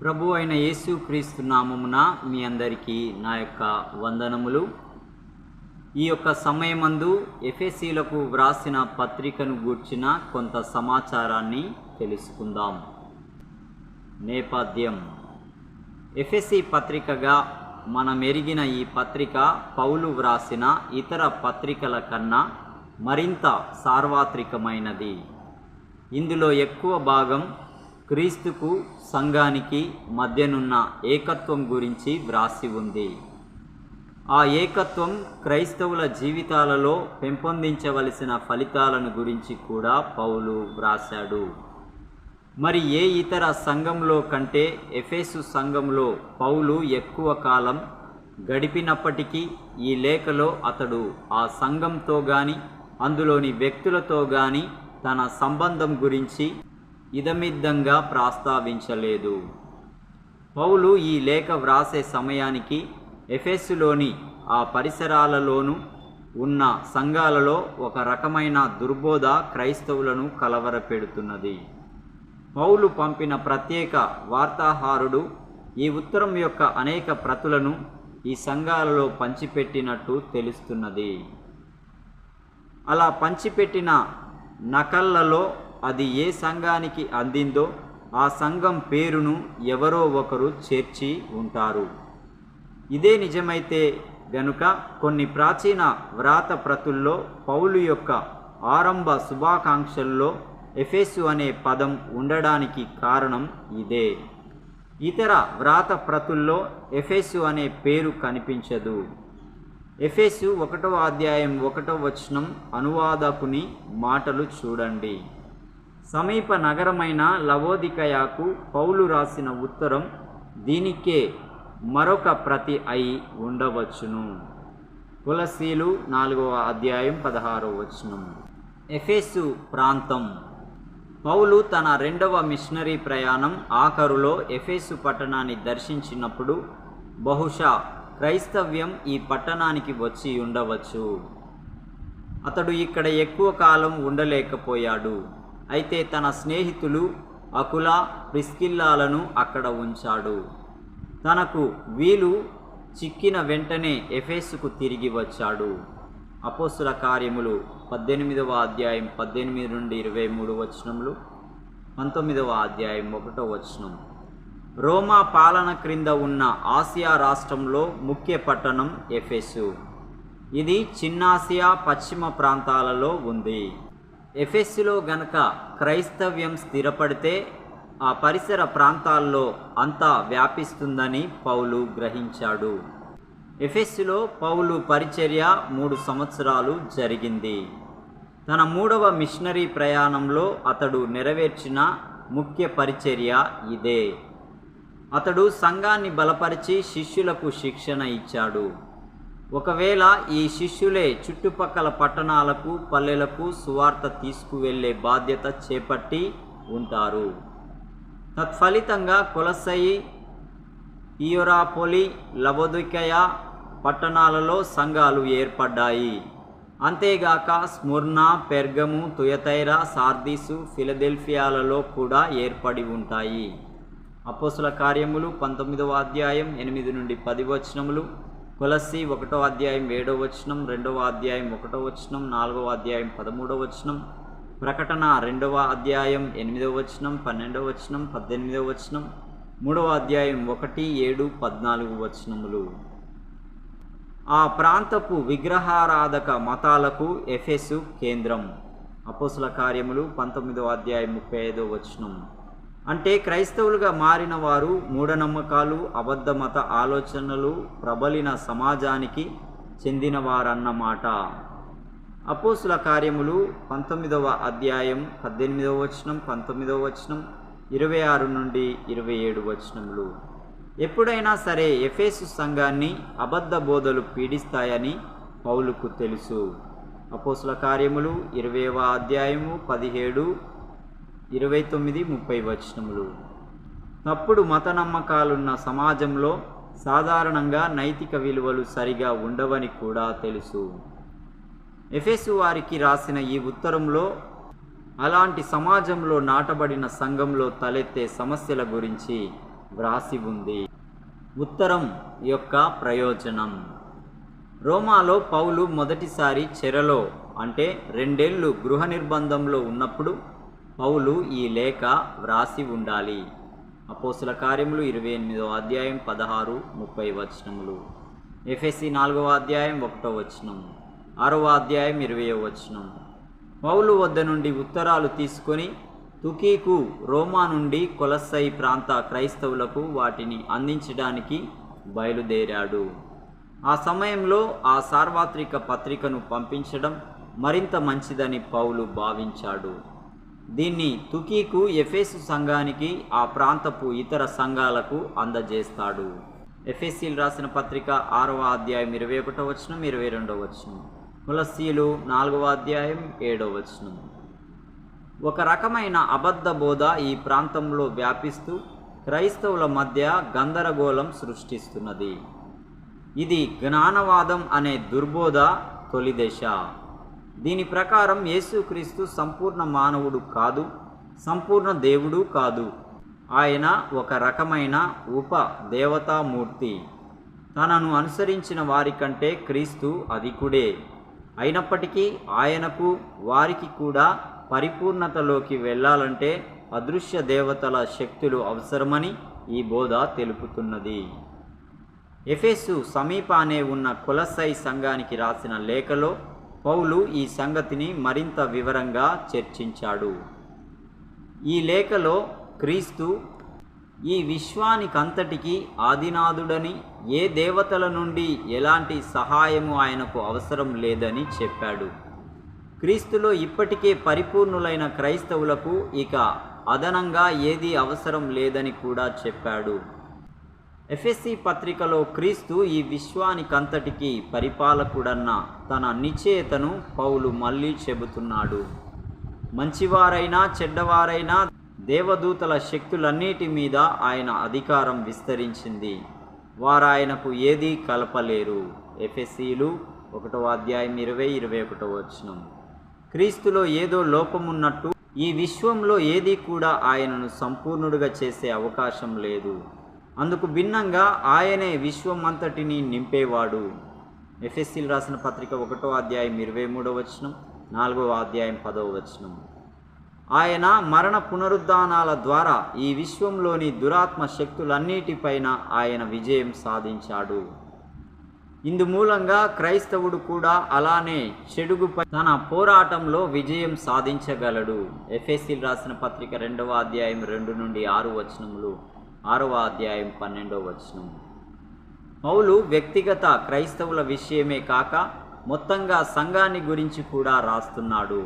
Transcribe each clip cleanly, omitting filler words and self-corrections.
ప్రభు అయిన యేసు క్రీస్తు నామమున మీ అందరికీ నా యొక్క వందనములు. ఈ యొక్క సమయమందు ఎఫెసీలకు వ్రాసిన పత్రికను గూర్చిన కొంత సమాచారాన్ని తెలుసుకుందాం. నేపథ్యం: ఎఫెసీ పత్రికగా మనం ఎరిగిన ఈ పత్రిక పౌలు వ్రాసిన ఇతర పత్రికల కన్నా మరింత సార్వత్రికమైనది. ఇందులో ఎక్కువ భాగం క్రీస్తుకు సంఘానికి మధ్యనున్న ఏకత్వం గురించి వ్రాసి ఉంది. ఆ ఏకత్వం క్రైస్తవుల జీవితాలలో పెంపొందించవలసిన ఫలితాలను గురించి కూడా పౌలు వ్రాశాడు. మరి ఏ ఇతర సంఘంలో కంటే ఎఫెసు సంఘంలో పౌలు ఎక్కువ కాలం గడిపినప్పటికీ ఈ లేఖలో అతడు ఆ సంఘంతో కానీ అందులోని వ్యక్తులతో కానీ తన సంబంధం గురించి ఇదమిద్దంగా ప్రస్తావించలేదు. పౌలు ఈ లేఖ వ్రాసే సమయానికి ఎఫెసులోని ఆ పరిసరాలలోనూ ఉన్న సంఘాలలో ఒక రకమైన దుర్బోధ క్రైస్తవులను కలవరపెడుతున్నది. పౌలు పంపిన ప్రత్యేక వార్తాహరుడు ఈ ఉత్తరం యొక్క అనేక ప్రతులను ఈ సంఘాలలో పంచిపెట్టినట్టు తెలుస్తున్నది. అలా పంచిపెట్టిన నకళ్లలో అది ఏ సంఘానికి అందిందో ఆ సంఘం పేరును ఎవరో ఒకరు చేర్చి ఉంటారు. ఇదే నిజమైతే గనుక కొన్ని ప్రాచీన వ్రాత ప్రతుల్లో పౌలు యొక్క ఆరంభ శుభాకాంక్షల్లో ఎఫెసు అనే పదం ఉండడానికి కారణం ఇదే. ఇతర వ్రాత ప్రతుల్లో ఎఫెసు అనే పేరు కనిపించదు. ఎఫెసు 1వ అధ్యాయం 1వ వచనం అనువాదకుని మాటలు చూడండి. సమీప నగరమైన లవోదికయకు పౌలు రాసిన ఉత్తరం దీనికే మరొక ప్రతి అయి ఉండవచ్చును. కొలస్సీలు 4వ అధ్యాయం 16వ వచనం. ఎఫెసు ప్రాంతం. పౌలు తన 2వ మిషనరీ ప్రయాణం ఆఖరులో ఎఫెసు పట్టణాన్ని దర్శించినప్పుడు బహుశా క్రైస్తవ్యం ఈ పట్టణానికి వచ్చి ఉండవచ్చు. అతడు ఇక్కడ ఎక్కువ కాలం ఉండలేకపోయాడు. అయితే తన స్నేహితులు అకుల, ప్రిస్కిల్లాలను అక్కడ ఉంచాడు. తనకు వీలు చిక్కిన వెంటనే ఎఫెసుకు తిరిగి వచ్చాడు. అపోస్తుల కార్యములు 18వ అధ్యాయం 18 నుండి 23 వచనములు, 19వ అధ్యాయం 1వ వచనం. రోమా పాలన క్రింద ఉన్న ఆసియా రాష్ట్రంలో ముఖ్య పట్టణం ఎఫెసు. ఇది చిన్నాసియా పశ్చిమ ప్రాంతాలలో ఉంది. ఎఫెసులో గనక క్రైస్తవ్యం స్థిరపడితే ఆ పరిసర ప్రాంతాల్లో అంతా వ్యాపిస్తుందని పౌలు గ్రహించాడు. ఎఫెసులో పౌలు పరిచర్య 3 సంవత్సరాలు జరిగింది. తన 3వ మిషనరీ ప్రయాణంలో అతడు నెరవేర్చిన ముఖ్య పరిచర్య ఇదే. అతడు సంఘాన్ని బలపరిచి శిష్యులకు శిక్షణ ఇచ్చాడు. ఒకవేళ ఈ శిష్యులే చుట్టుపక్కల పట్టణాలకు, పల్లెలకు సువార్త తీసుకువెళ్ళే బాధ్యత చేపట్టి ఉంటారు. తత్ఫలితంగా కొలస్సయి, హియెరాపోలి, లవోదికయ పట్టణాలలో సంఘాలు ఏర్పడ్డాయి. అంతేగాక స్ముర్నా, పెర్గము, తుయతైర, సార్దీసు, ఫిలదెల్ఫియాలలో కూడా ఏర్పడి ఉంటాయి. అపోస్తుల కార్యములు 19వ అధ్యాయం 8 నుండి 10 వచనములు, కొలస్సీ 1వ అధ్యాయం 7వ వచనం, 2వ అధ్యాయం 1వ వచనం, 4వ అధ్యాయం 13వ వచనం, ప్రకటన 2వ అధ్యాయం 8వ వచనం, 12వ వచనం, 18వ వచనం, 3వ అధ్యాయం 1, 7, 14 వచనములు. ఆ ప్రాంతపు విగ్రహారాధక మతాలకు ఎఫెసు కేంద్రం. అపోస్తుల కార్యములు 19వ అధ్యాయం 35వ వచనం. అంటే క్రైస్తవులుగా మారిన వారు మూఢనమ్మకాలు, అబద్ధ మత ఆలోచనలు ప్రబలిన సమాజానికి చెందినవారన్నమాట. అపోస్తుల కార్యములు 19వ అధ్యాయం 18వ వచనం, 19వ వచనం, 26 నుండి 27 వచనములు. ఎప్పుడైనా సరే ఎఫెసు సంఘాన్ని అబద్ధ బోధలు పీడిస్తాయని పౌలుకు తెలుసు. అపోస్తుల కార్యములు 20వ అధ్యాయము 17, 29, 30 వచనములు. తప్పుడు మత నమ్మకాలున్న సమాజంలో సాధారణంగా నైతిక విలువలు సరిగా ఉండవని కూడా తెలుసు. ఎఫెసు వారికి రాసిన ఈ ఉత్తరంలో అలాంటి సమాజంలో నాటబడిన సంఘంలో తలెత్తే సమస్యల గురించి వ్రాసి ఉంది. ఉత్తరం యొక్క ప్రయోజనం. రోమాలో పౌలు మొదటిసారి చెరలో అంటే 2 ఏళ్ళు గృహ నిర్బంధంలో ఉన్నప్పుడు పౌలు ఈ లేఖ వ్రాసి ఉండాలి. అపోస్తుల కార్యములు 28వ అధ్యాయం 16-30 వచనములు, ఎఫెసీ 4వ అధ్యాయం 1వ వచనం, 6వ అధ్యాయం 20వ వచనం. పౌలు వద్ద నుండి ఉత్తరాలు తీసుకొని తుకీకు రోమా నుండి కొలస్సై ప్రాంత క్రైస్తవులకు వాటిని అందించడానికి బయలుదేరాడు. ఆ సమయంలో ఆ సార్వత్రిక పత్రికను పంపించడం మరింత మంచిదని పౌలు భావించాడు. దీన్ని తుకీకు, ఎఫెసు సంఘానికి, ఆ ప్రాంతపు ఇతర సంఘాలకు అందజేస్తాడు. ఎఫెసీలు రాసిన పత్రిక 6వ అధ్యాయం 21వ వచనం, 22వ వచనం, కొలస్సీలు 4వ అధ్యాయం 7వ వచనం. ఒక రకమైన అబద్ధ బోధ ఈ ప్రాంతంలో వ్యాపిస్తూ క్రైస్తవుల మధ్య గందరగోళం సృష్టిస్తున్నది. ఇది జ్ఞానవాదం అనే దుర్బోధ తొలి దశ. దీని ప్రకారం యేసుక్రీస్తు సంపూర్ణ మానవుడు కాదు, సంపూర్ణ దేవుడు కాదు. ఆయన ఒక రకమైన ఉప దేవతామూర్తి. తనను అనుసరించిన వారికంటే క్రీస్తు అధికుడే. అయినప్పటికీ ఆయనకు వారికి కూడా పరిపూర్ణతలోకి వెళ్ళాలంటే అదృశ్య దేవతల శక్తులు అవసరమని ఈ బోధ తెలుపుతున్నది. ఎఫెసు సమీపానే ఉన్న కొలస్సై సంఘానికి రాసిన లేఖలో పౌలు ఈ సంగతిని మరింత వివరంగా చర్చించాడు. ఈ లేఖలో క్రీస్తు ఈ విశ్వానికంతటికీ ఆదినాథుడని, ఏ దేవతల నుండి ఎలాంటి సహాయము ఆయనకు అవసరం లేదని చెప్పాడు. క్రీస్తులో ఇప్పటికే పరిపూర్ణులైన క్రైస్తవులకు ఇక అదనంగా ఏదీ అవసరం లేదని కూడా చెప్పాడు. ఎఫెసీ పత్రికలో క్రీస్తు ఈ విశ్వానికంతటికీ పరిపాలకుడన్న తన నిశ్చయతను పౌలు మళ్ళీ చెబుతున్నాడు. మంచివారైనా చెడ్డవారైనా దేవదూతల శక్తులన్నిటి మీద ఆయన అధికారం విస్తరించింది. వారాయనకు ఏదీ కలపలేరు. ఎఫెసీలు 1వ అధ్యాయం 20-21వ వచనం. క్రీస్తులో ఏదో లోపమున్నట్టు ఈ విశ్వంలో ఏదీ కూడా ఆయనను సంపూర్ణుడిగా చేసే అవకాశం లేదు. అందుకు భిన్నంగా ఆయనే విశ్వం అంతటిని నింపేవాడు. ఎఫెసీలు రాసిన పత్రిక 1వ అధ్యాయం 23వ వచనం, 4వ అధ్యాయం 10వ వచనం. ఆయన మరణ పునరుద్ధానాల ద్వారా ఈ విశ్వంలోని దురాత్మ శక్తులన్నిటిపైన ఆయన విజయం సాధించాడు. ఇందుమూలంగా క్రైస్తవుడు కూడా అలానే చెడుగుపై తన పోరాటంలో విజయం సాధించగలడు. ఎఫెసీలు రాసిన పత్రిక 2వ అధ్యాయం 2-6 వచనములు, 6వ అధ్యాయం 12వ వచనం. పౌలు వ్యక్తిగత క్రైస్తవుల విషయమే కాక మొత్తంగా సంఘాన్ని గురించి కూడా రాస్తున్నాడు.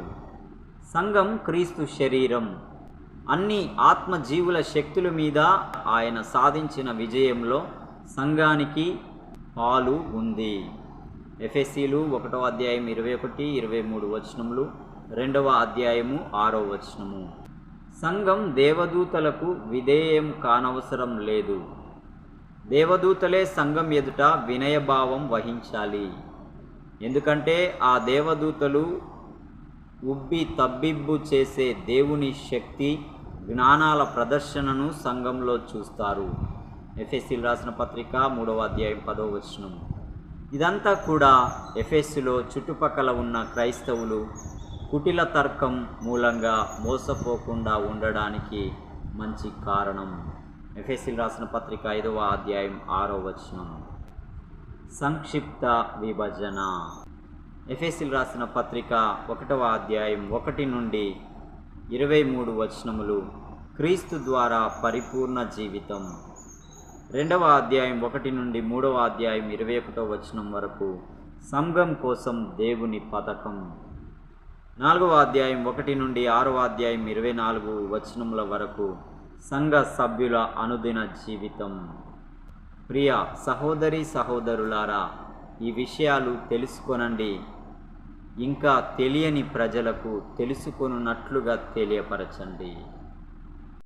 సంఘం క్రీస్తు శరీరం. అన్ని ఆత్మజీవుల శక్తుల మీద ఆయన సాధించిన విజయంలో సంఘానికి పాలు ఉంది. ఎఫెసీలు 1వ అధ్యాయం 21-23 వచనములు, 2వ అధ్యాయము 6వ వచనము. సంఘం దేవదూతలకు విధేయం కానవసరం లేదు. దేవదూతలే సంఘం ఎదుట వినయభావం వహించాలి. ఎందుకంటే ఆ దేవదూతలు ఉబ్బి తబ్బిబ్బు చేసే దేవుని శక్తి, జ్ఞానాల ప్రదర్శనను సంఘంలో చూస్తారు. ఎఫెసీలు రాసిన పత్రిక 3వ అధ్యాయం 10వ వచనం. ఇదంతా కూడా ఎఫెసులో చుట్టుపక్కల ఉన్న క్రైస్తవులు కుటిల తర్కం మూలంగా మోసపోకుండా ఉండడానికి మంచి కారణం. ఎఫెసీలు రాసిన పత్రిక 5వ అధ్యాయం 6వ వచనం. సంక్షిప్త విభజన. ఎఫెసీలు రాసిన పత్రిక 1వ అధ్యాయం 1-23 వచనములు క్రీస్తు ద్వారా పరిపూర్ణ జీవితం. 2వ అధ్యాయం 1-3వ అధ్యాయం 21వ వచనం వరకు సంఘం కోసం దేవుని పథకం. 4వ అధ్యాయం 1-6వ అధ్యాయం 24 వచనముల వరకు సంఘ సభ్యుల అనుదిన జీవితం. ప్రియ సహోదరి సహోదరులారా, ఈ విషయాలు తెలుసుకొనండి. ఇంకా తెలియని ప్రజలకు తెలుసుకొనున్నట్లుగా తెలియపరచండి.